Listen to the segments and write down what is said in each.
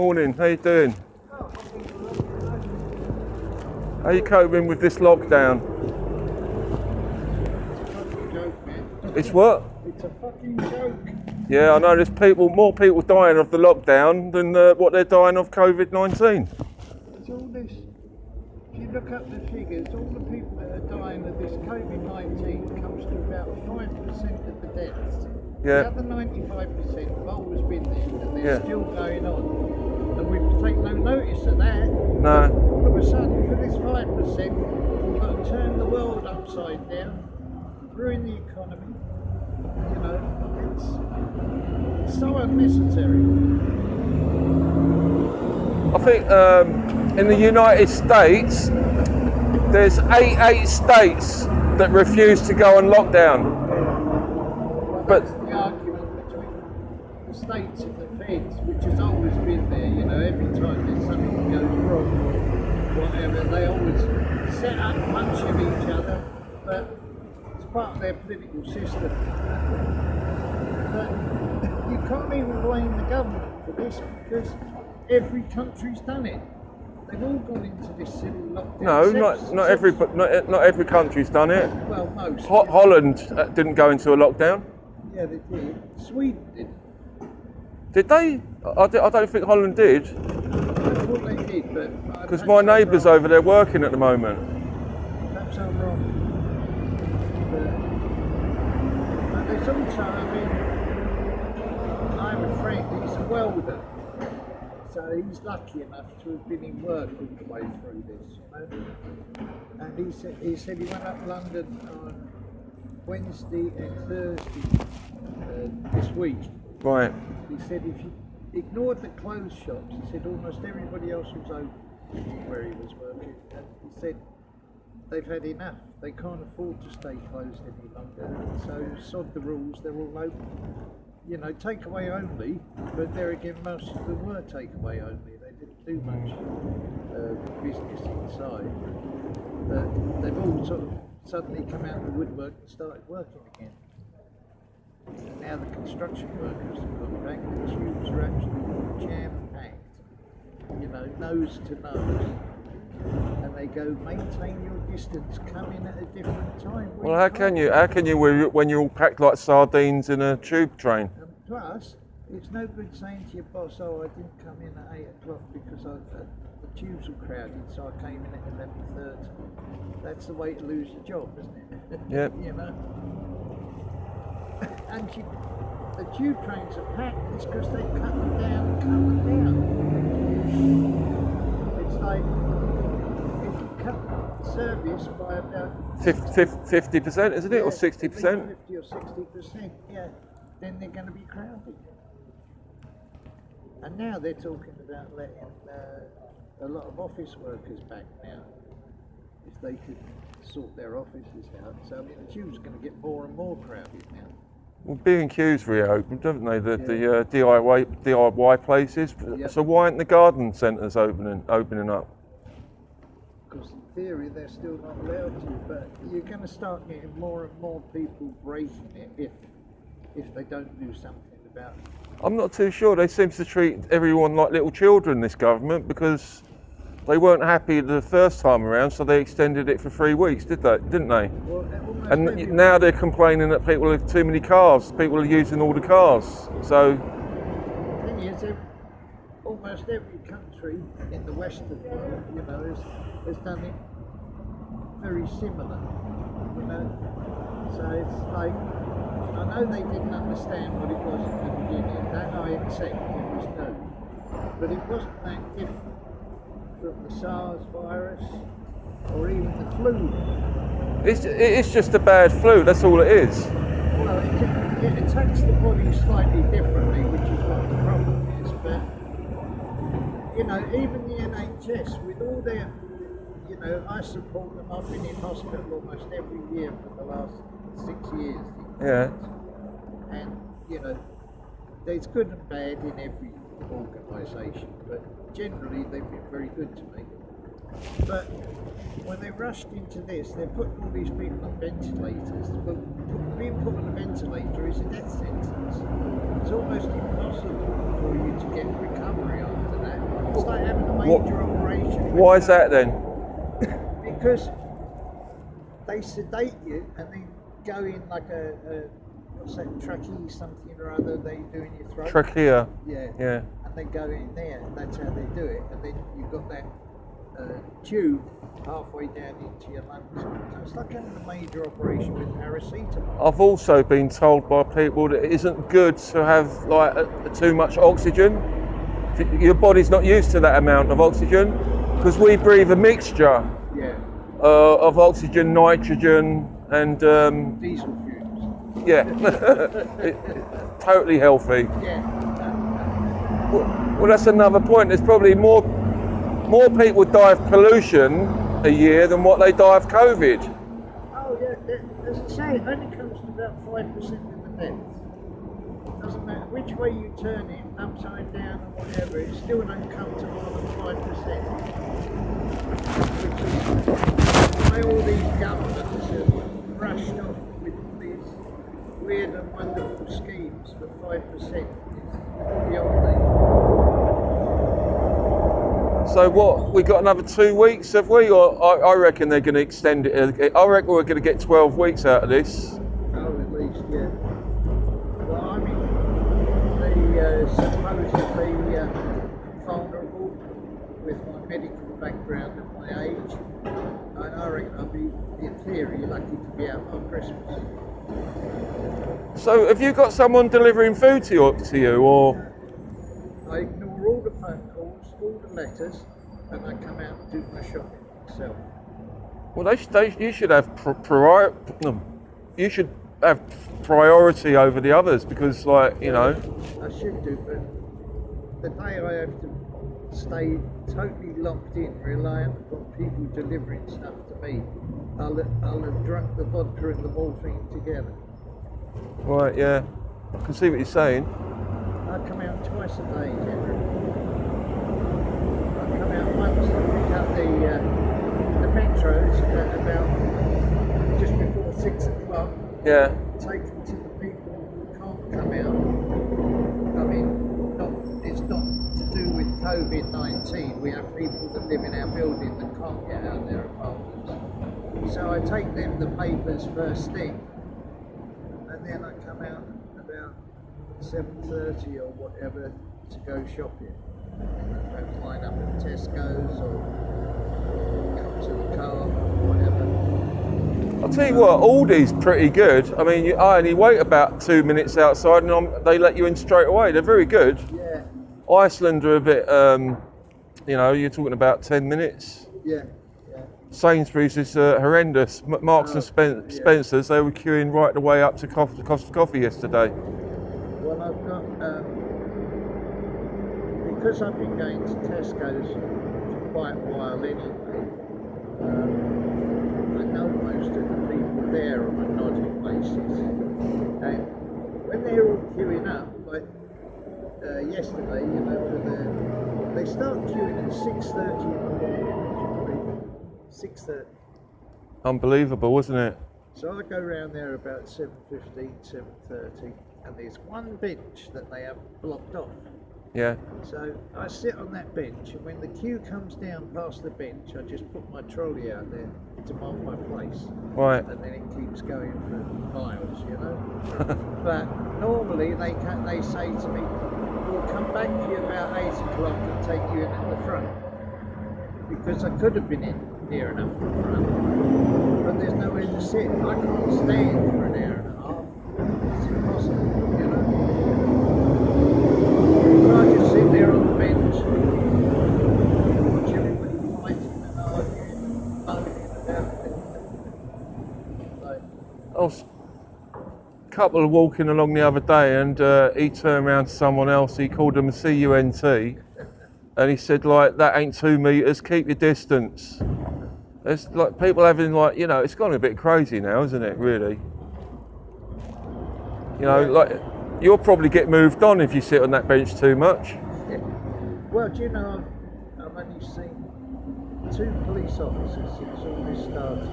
Morning, how you doing? How you coping with this lockdown? Joke, man. It's what? It's a fucking joke. Yeah, I know there's more people dying of the lockdown than what they're dying of COVID-19. It's all this. If you look up the figures, all the people that are dying of this COVID-19 comes to about 5% of the deaths. Yeah. The other 95% have always been there, and they're Yeah. still going on. And we've taken no notice of that. No. All of a sudden, for this 5%, we've got to turn the world upside down, ruin the economy. You know, it's so unnecessary. I think in the United States, there's eight states that refuse to go on lockdown. Well, But- that's the argument between the states and the feds, which has always been there. You know, every time there's something that goes wrong, whatever, they always set up punch of each other, but it's part of their political system. But you can't even blame the government for this because every country's done it. They've all gone into this silly lockdown. No, not every country's done it. Well, most. Holland didn't go into a lockdown. Yeah, they did. Sweden did. Did they? I don't think Holland did, That's what they did, but because my neighbour's over there working at the moment. Perhaps I'm wrong. But there's also, I mean, I have a friend, he's a welder. So he's lucky enough to have been in work all the way through this, you know. And he said he went up London on Wednesday and Thursday this week. Right. He said if you ignored the closed shops, he said almost everybody else was open where he was working. And he said they've had enough. They can't afford to stay closed any longer. So sod the rules, they're all open. You know, takeaway only, but there again, most of them were takeaway only. They didn't do much business inside. But they've all sort of suddenly come out of the woodwork and started working again. And now the construction workers have gone back. The tubes are actually jam-packed, you know, nose to nose. And they go, maintain your distance, come in at a different time. Well, how can you when you're all packed like sardines in a tube train? And plus, it's no good saying to your boss, oh, I didn't come in at 8 o'clock because the tubes were crowded, so I came in at 11:30. That's the way to lose your job, isn't it? Yep. You know? And the tube trains are packed, it's because they cut them down. It's like, if you cut the service by about 50%, isn't it, or 60%? 50 or 60%, yeah, then they're going to be crowded. And now they're talking about letting a lot of office workers back now, if they could sort their offices out. So I mean, the tube's going to get more and more crowded now. Well, B&Q's reopened, haven't they? The DIY places. Yep. So why aren't the garden centres opening up? Because in theory they're still not allowed to, but you're going to start getting more and more people breaking it if they don't do something about it. I'm not too sure. They seem to treat everyone like little children, this government, because they weren't happy the first time around, so they extended it for 3 weeks, didn't they? Well, almost And every- now they're complaining that people have too many cars. People are using all the cars. So, The thing is, almost every country in the Western world, you know, has done it very similar, you know. So it's like, I know they didn't understand what it was at the beginning. That I accept, it was new, but it wasn't that different from the SARS virus or even the flu. it's just a bad flu, that's all it is. Well, it attacks the body slightly differently, which is what the problem is. But, you know, even the NHS, with all their, you know, I support them. I've been in hospital almost every year for the last 6 years. Yeah. And, you know, there's good and bad in every organisation, but generally they've been very good to me. But when they rushed into this, they're putting all these people on ventilators. But being put on a ventilator is a death sentence. It's almost impossible for you to get recovery after that. It's like having a major operation. Why is that then? Because they sedate you and then go in like a what's that, trachea something or other they do in your throat. Trachea. Yeah. Yeah. And they go in there, and that's how they do it. And then you've got that tube halfway down into your lungs. So it's like having a major operation with paracetamol. I've also been told by people that it isn't good to have like too much oxygen. Your body's not used to that amount of oxygen because we breathe a mixture Yeah. of oxygen, nitrogen, and Diesel fumes. yeah, totally healthy. Yeah. Well, that's another point. There's probably more people die of pollution a year than what they die of COVID. Oh yeah, as I say, it only comes to about 5% of the deaths. Doesn't matter which way you turn it, upside down or whatever, it still don't come to more than 5%. Which is why all these governments have rushed off with these weird and wonderful schemes for 5% beyond the. So what? We got another 2 weeks, have we? Or I reckon they're going to extend it. I reckon we're going to get 12 weeks out of this. Oh, at least, yeah. Well, I mean, supposedly vulnerable with my medical background and my age, and I reckon I'll be, in theory, lucky to be out by Christmas. So have you got someone delivering food to you or? I ignore all the phone calls, all the letters, and I come out and do my shopping myself. Well, you should have you should have priority over the others because, like, you know. I should do, but the day I have to stay totally locked in, reliant on people delivering stuff to me, I'll have drunk the vodka and the morphine together. Right, yeah. I can see what you're saying. I come out twice a day, Henry. I come out once to pick up the metros at about just before 6 o'clock. Yeah. Take them to the people who can't come out. I mean, it's not to do with COVID-19. We have people that live in our building that can't get out of their apartments. So I take them the papers first thing, and then I come out about 7:30 or whatever to go shopping. Perhaps line up at Tesco's or come to the car or whatever. I'll tell you what, Aldi's pretty good. I mean, I only wait about 2 minutes outside and they let you in straight away. They're very good. Yeah, Iceland are a bit, you're talking about 10 minutes. yeah. Sainsbury's is horrendous. Marks and Spencer's, they were queuing right the way up to Costa Coffee yesterday. Well, I've got, because I've been going to Tesco's for quite a while anyway, I know most of the people there on a nodding basis. And when they're all queuing up, like yesterday, they start queuing at 6:30 in the morning. 6:30. Unbelievable, wasn't it? So I go round there about 7:15, 7:30, and there's one bench that they have blocked off. Yeah. So I sit on that bench, and when the queue comes down past the bench, I just put my trolley out there to mark my place. Right. And then it keeps going for miles, But normally they say to me, we'll come back for you about 8 o'clock and take you in at the front. Because I could have been in near enough to the front, but there's nowhere to sit. I can't stand for an hour and a half. It's impossible, So I just sit there on the bench, watch everybody fighting and arguing, moaning about it. I was a couple walking along the other day and he turned around to someone else, he called them a CUNT, and he said, like, that ain't 2 meters, keep your distance. It's like people having, like, it's gone a bit crazy now, isn't it, really? Like, you'll probably get moved on if you sit on that bench too much. Yeah. Well, do you know, I've only seen 2 police officers since all this started.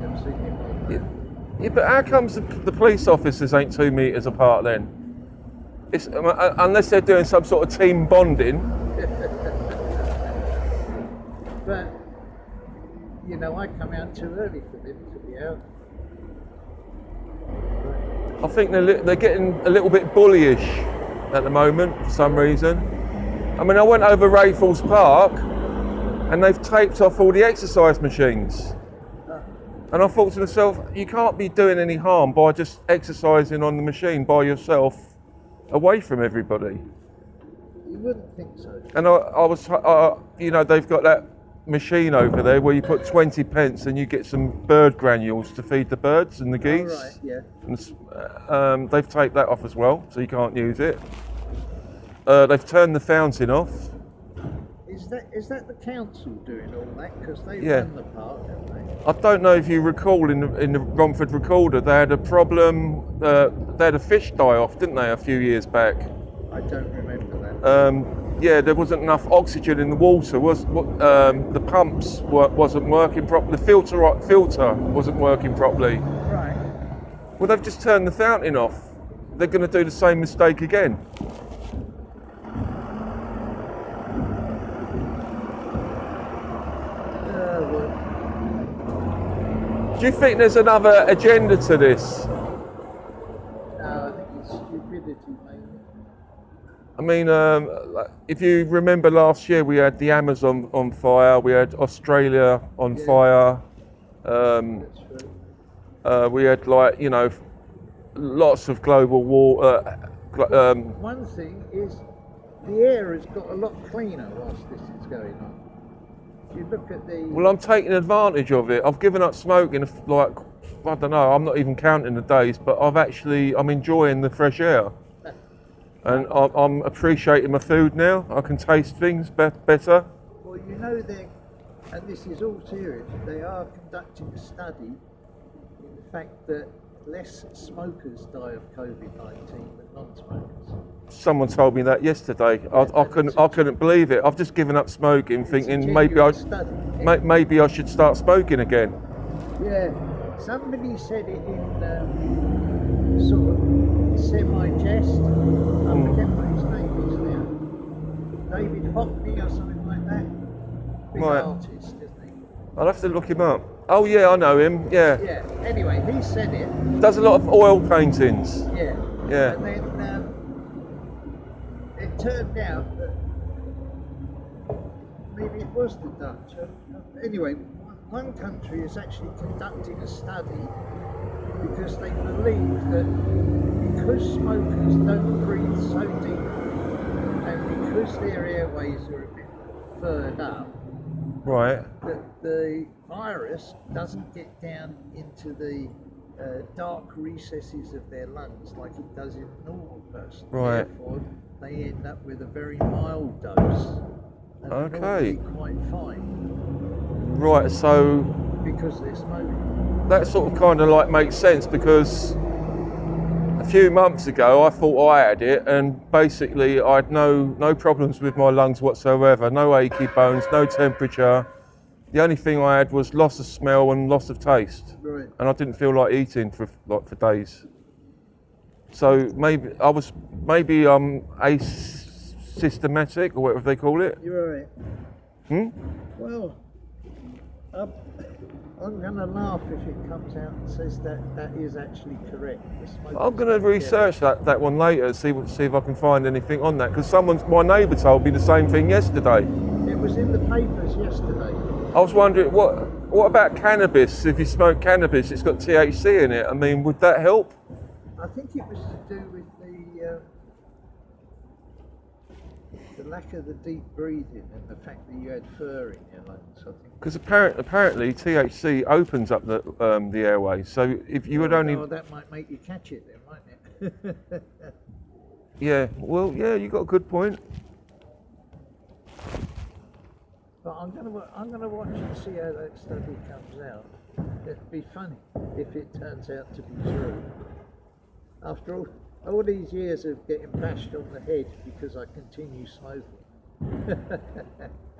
I've seen him. Yeah, but how comes the police officers ain't 2 meters apart then? It's, unless they're doing some sort of team bonding. But, you know, I come out too early for them to be out. I think they're getting a little bit bullyish at the moment for some reason. I mean, I went over Rayfalls Park and they've taped off all the exercise machines. And I thought to myself, you can't be doing any harm by just exercising on the machine by yourself away from everybody. You wouldn't think so. And I was, you know, they've got that machine over there where you put 20 pence and you get some bird granules to feed the birds and the geese. Oh, right, yeah. And they've taped that off as well, so you can't use it. They've turned the fountain off. Is that the council doing all that? Because they run the park, haven't they? I don't know if you recall in the Romford Recorder, they had a problem. They had a fish die off, didn't they, a few years back? I don't remember that. Yeah, there wasn't enough oxygen in the water. The pumps wasn't working properly. The filter wasn't working properly. Right. Well, they've just turned the fountain off. They're going to do the same mistake again. Do you think there's another agenda to this? I think it's stupidity, maybe. I mean, if you remember last year, we had the Amazon on fire, we had Australia on fire, That's true. we had, like, you know, lots of global war. One thing is the air has got a lot cleaner whilst this is going on. If you look at the... Well, I'm taking advantage of it. I've given up smoking, like, I don't know, I'm not even counting the days, but I'm enjoying the fresh air. And I'm appreciating my food now. I can taste things better. Well, you know, and this is all serious, they are conducting a study in the fact that less smokers die of COVID-19 than non-smokers. Someone told me that yesterday. I couldn't believe it. I've just given up smoking, thinking maybe I should start smoking again. Yeah, somebody said it in sort of semi-jest. I forget what his name is now. David Hockney or something like that. Big artist, isn't he? I'll have to look him up. Oh yeah, I know him. Yeah. Yeah. Anyway, he said it. Does a lot of oil paintings. Yeah. Yeah. And then it turned out that maybe it was the Dutch. Anyway, one country is actually conducting a study because they believe that because smokers don't breathe so deep and because their airways are a bit furred up, Right. that the virus doesn't get down into the dark recesses of their lungs like it does in a normal person. Right. Therefore, they end up with a very mild dose. And Okay. quite fine Right. So because they're smoking. that sort of kind of like makes sense because a few months ago I thought I had it, and basically I had no problems with my lungs whatsoever, no achy bones, no temperature. The only thing I had was loss of smell and loss of taste, Right. and I didn't feel like eating for days. So maybe I'm asystematic or whatever they call it. You're right. Hmm? Well, I'm going to laugh if it comes out and says that is actually correct. I'm going to research that one later, see if I can find anything on that. Because my neighbour told me the same thing yesterday. It was in the papers yesterday. I was wondering, what about cannabis? If you smoke cannabis, it's got THC in it. I mean, would that help? I think it was to do with the lack of the deep breathing and the fact that you had fur in your lungs. I think. Because apparently THC opens up the airways. So if you would only, that might make you catch it then, mightn't it? yeah, well, yeah, you got a good point. But I'm gonna watch and see how that study comes out. It'd be funny if it turns out to be true. After all these years of getting bashed on the head because I continue smoking,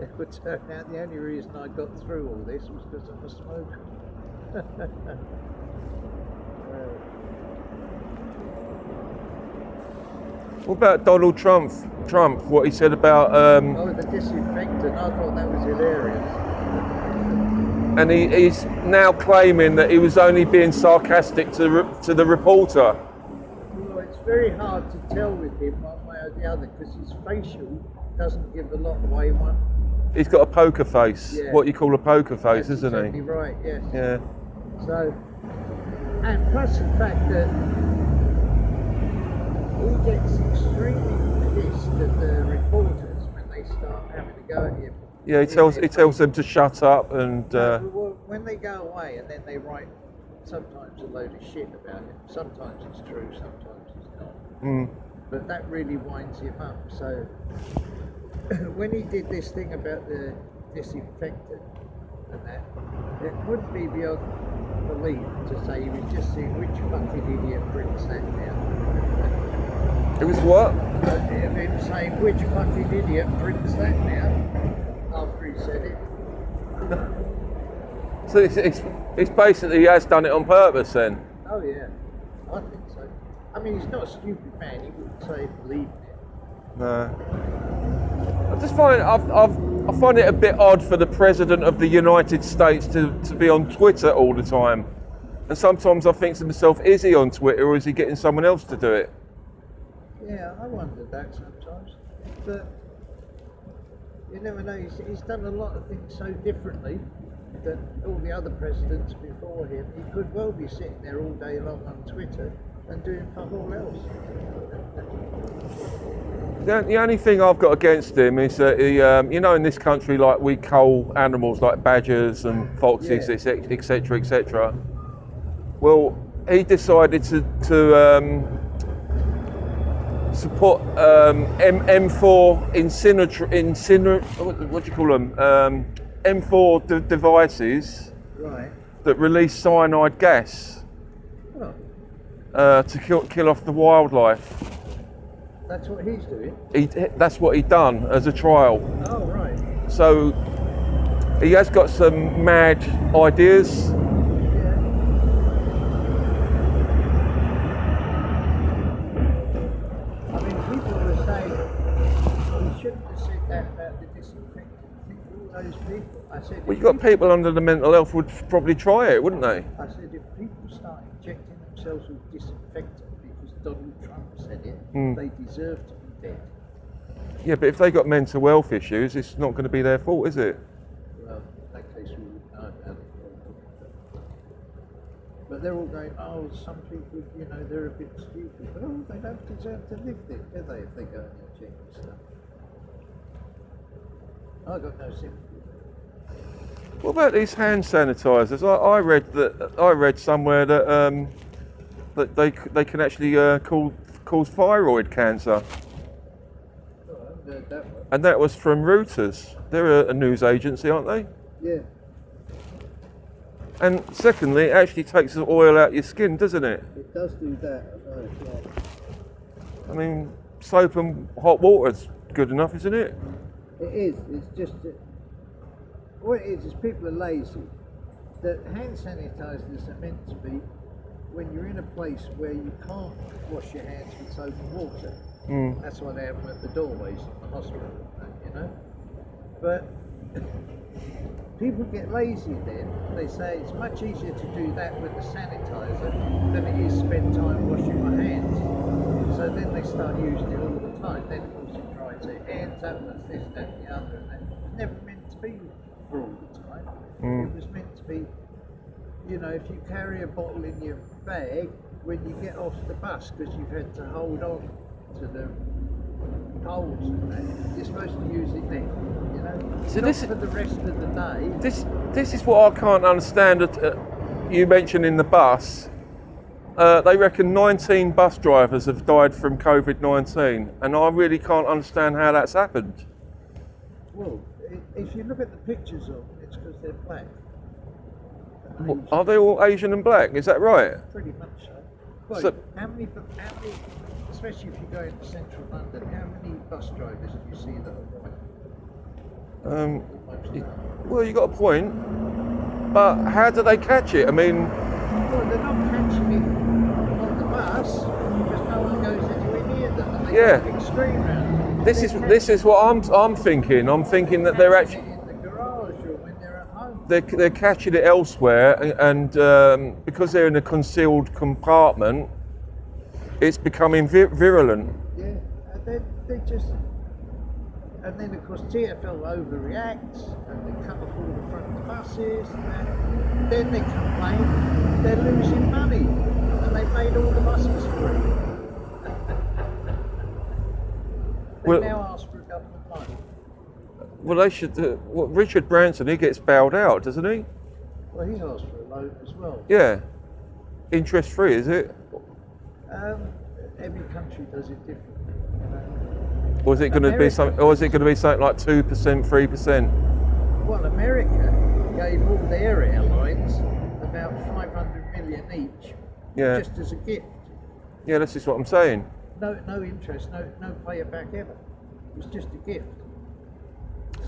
it would turn out the only reason I got through all this was because I'm a smoker. What about Donald Trump? What he said about, Oh, the disinfectant, I thought that was hilarious. and he's now claiming that he was only being sarcastic to the reporter. Well, it's very hard to tell with him one way or the other because his facial doesn't give a lot away. He's got a poker face, Yeah. what you call a poker face, That's isn't exactly he? right, yes. Yeah. So, and plus the fact that he gets extremely pissed at the reporters when they start having to go at him. Yeah, he tells them to shut up and. Well, when they go away and then they write sometimes a load of shit about him. Sometimes it's true, sometimes it's not. But that really winds him up. So when he did this thing about the disinfectant and that, it wouldn't be beyond belief to say he was just seeing which fucking idiot brings that down. It was what? Of him saying which fucking idiot brings that down after he said it. So it's basically he has done it on purpose then. Oh yeah, I think so. I mean, he's not a stupid man. He wouldn't say believe in it. No. I just find I find it a bit odd for the president of the United States to be on Twitter all the time. And sometimes I think to myself, is he on Twitter or is he getting someone else to do it? Yeah, I wondered that sometimes. But you never know. He's done a lot of things so differently than all the other presidents before him. He could well be sitting there all day long on Twitter and doing fuck all else. The only thing I've got against him is that he, in this country, like we cull animals like badgers and foxes, etc., etc. Well, he decided to support M4 what do you call them? M4 devices Right. that release cyanide gas Oh, to kill off the wildlife. that's what he's doing. That's what he done as a trial. Oh, right. So he has got some mad ideas. Yeah. I mean, people were saying he shouldn't have said that about the disinfectant. Think of all those people. I said, Well, you've got people under the mental health would probably try it, wouldn't they? I said, if people start injecting themselves with disinfectant because Donald Trump said it, they deserve to be dead. Yeah, but if they got mental health issues, it's not going to be their fault, is it? Well, in that case, we wouldn't know about it. But they're all going, oh, some people, they're a bit stupid. But they don't deserve to live there, do they, if they go and inject stuff? I've got no sympathy. What about these hand sanitizers? I read somewhere that they can actually cause thyroid cancer, Oh, I haven't heard that one. and that was from Reuters. They're a news agency, aren't they? Yeah. And secondly, it actually takes the oil out of your skin, doesn't it? It does do that, I know, yeah. I mean, soap and hot water's good enough, isn't it? It is. It's just that what it is people are lazy. The hand sanitizers are meant to be when you're in a place where you can't wash your hands with soap and water. That's why they have them at the doorways of the hospital, But people get lazy then. They say it's much easier to do that with the sanitizer than it is spend time washing my hands. So then they start using it all the time. Then of course it dries their hands up, and this, that, and the other. And it was never meant to be for all the time. It was meant to be, if you carry a bottle in your bag when you get off the bus because you've had to hold on to the poles and that, you're supposed to use it then, So Not this for the rest of the day. This is what I can't understand. You mentioned in the bus, they reckon 19 bus drivers have died from COVID-19, and I really can't understand how that's happened. Well, if you look at the pictures of them, it's because they're black. Are they all Asian and black? Is that right? Pretty much so. Well, So- how many, especially if you go into central London, how many bus drivers do you see that are white? Well, you got a point, but how do they catch it? I mean, Well, they're not catching it on the bus because no one goes anywhere near them. And Yeah. Extreme round. This is what I'm thinking. I'm thinking that they're actually in the garage or when they're at home. they're catching it elsewhere, and because they're in a concealed compartment, it's becoming virulent. Yeah, and they just. And then, of course, TfL overreacts and they cut off all the front of the buses. And then they complain they're losing money and they've made all the buses free. They Well- now ask for government money. Well, they should. Well, Richard Branson, he gets bailed out, doesn't he? Well, he asked for a loan as well. Yeah. Interest free, is it? Every country does it differently. Or is it going to be something? Or is it going to be something like 2%, 3%? Well, America gave all their airlines about 500 million each, Yeah. just as a gift. Yeah, this is what I'm saying. No interest, no pay it back ever. It was just a gift.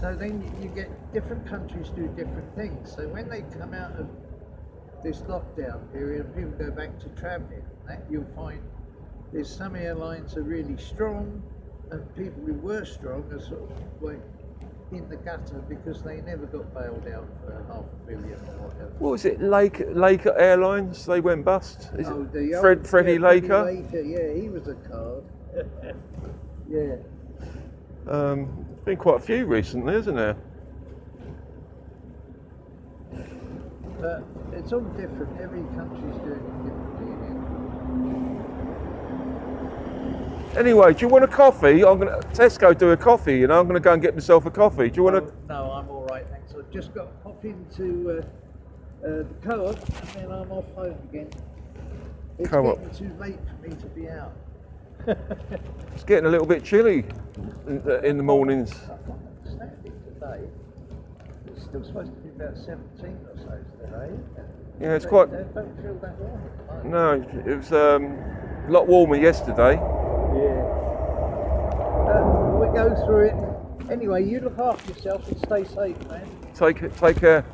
So then you get different countries do different things. So when they come out of this lockdown period and people go back to travelling, that you'll find there's some airlines are really strong, and people who were strong are sort of like in the gutter because they never got bailed out for $500 million or whatever. What was it? Laker Airlines? They went bust. Is it The Freddie old- Laker? Freddie Laker, yeah, he was a card. Yeah. Been quite a few recently, isn't there? But it's all different. Every country's doing it differently. Anyway, do you want a coffee? I'm gonna Tesco do a coffee. I'm gonna go and get myself a coffee. Do you want to? No, I'm all right, thanks. I've just got to pop into the co-op and then I'm off home again. It's Co-op. getting too late for me to be out. It's getting a little bit chilly in the mornings. I can't understand it today. It's still supposed to be about 17 or so today. Yeah, it's quite. Don't feel that warm at the moment. No, it was a lot warmer yesterday. Yeah. We'll go through it. Anyway, you look after yourself and stay safe, man. Take care.